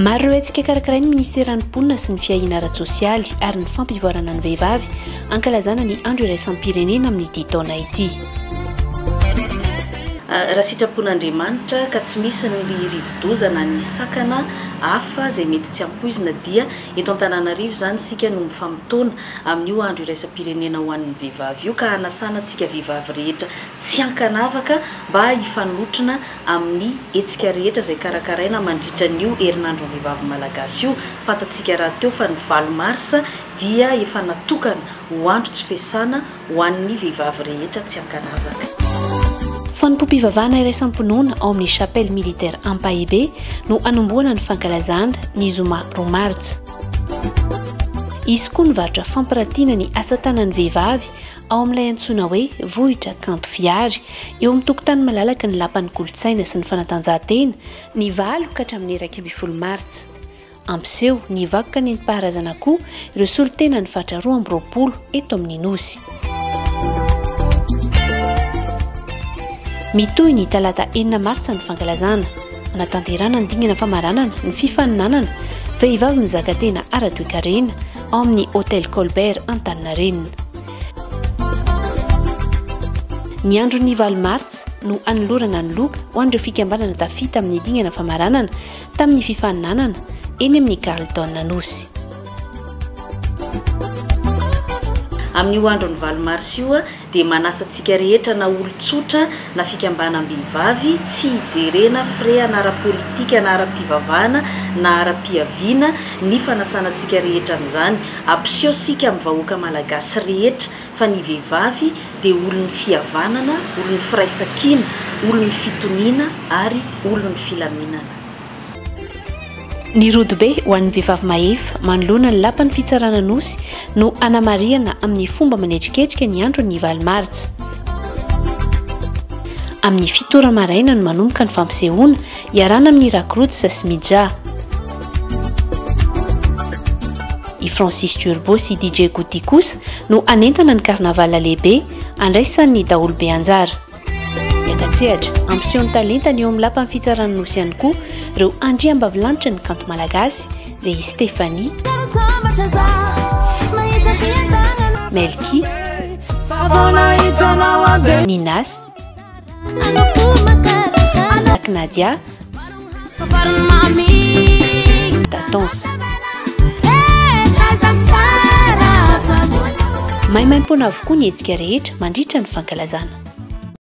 Maro ireo hetsika karakarainy ministeran'ny mponina sy ny fiahiana ara-tsosialy ary ny fampivoarana ny vehivavy ankalazana ny andro iraisam-pirenena amin'ny ity taona ity. Raha sitrapon'Andriamanitra ka tsy misy ny rivodozana ny sakana hafa izay mety tsy ampoizina dia eto Antananarivo zany sika no mifampitona amin'io andro iraisam-pirenena ho an'ny vehivavy io ka hanasana tsika vehivavy rehetra tsy ankanavaka mba hifanotrona amin'ny hetsika rehetra izay karakaraina mandritra an'io herinandro vehivavy malagasy io. Fantatsika raha teo fa ny 20 Mars dia efa natokana ho andro tsy fiasana ho an'ny vehivavy rehetra tsy ankanavaka. Fanompoam-pivavahana iraisam-pinoana ao amin'ny chapelle militaire Ampahebe no anomboana ny fankalazana ny zoma roamartsa. Izy koa nivarotra fampirantiana ny asa tanan'ny vehivavy ao amin'ilay antsoina hoe vohitra kanto fiary eo amin'ny tokotany malalaka ny lapan'ny kolontsaina sy ny fanatanjahantena ny 9 ka hatramin'ny 1 Martsa. Ampiseho ny vakoka ny nentim-paharazana koa ireo solitena ny fatra 20 eto amin'ny Nosy. Mitohy ny talata 4 Martsa ny fankalazana, anatanterana ny dingana famaranana ny fifaninanana vehivavy mizaka tena ara-toekarena ao amin'ny Hôtel Colbert Antaninarenina. Ny andro ny 9 Martsa no anolorana ny loka ho an'ireo fikambanana tafita amin'ny dingana famaranana tamin'ny fifaninanana eny amin'ny Carlton Nosy. Amin'io andro ny 9 Mars io dia manasa antsika rehetra na olon-tsotra na fikambanam-behivavy tsy hijerena fre anara-politika na ara-pivavahana na ara-piaviana ny fanasana antsika rehetra amin'izany. Ampiseho sika amin'ny vahoaka malagasy rehetra fa ny vehivavy dia olon'ny fihavanana, olon'ny firaisan-kina, olon'ny fitoniana ary olon'ny filaminana. Ny rodobe ho an'ny vehivavy mahefa manoloana ny lapan'ny fitsarana Nosy no anamariana amin'ny fomba manetriketrika ny andro ny 9 Martsa. Amin'ny 7 maraina no manomboka ny fampisehoana iarana amin'ny rakrotsy sy midja. I Francis Turbo sy DJ Goudy kosa no anentana ny karnaval lehibe andraisan'ny daholobe anjara. Yakatsehatra ampisehoan'ny talentany eo amin'ny lapan'ny fitsarana Nosy ihany koa ireo andriambavilanitra ny kanto malagasy dia i Stéphanie, Melky, Ninas, Nadia, Tatons. Maimaim-pona avokoa ny hetsika rehetra mandritra ny fankalazana.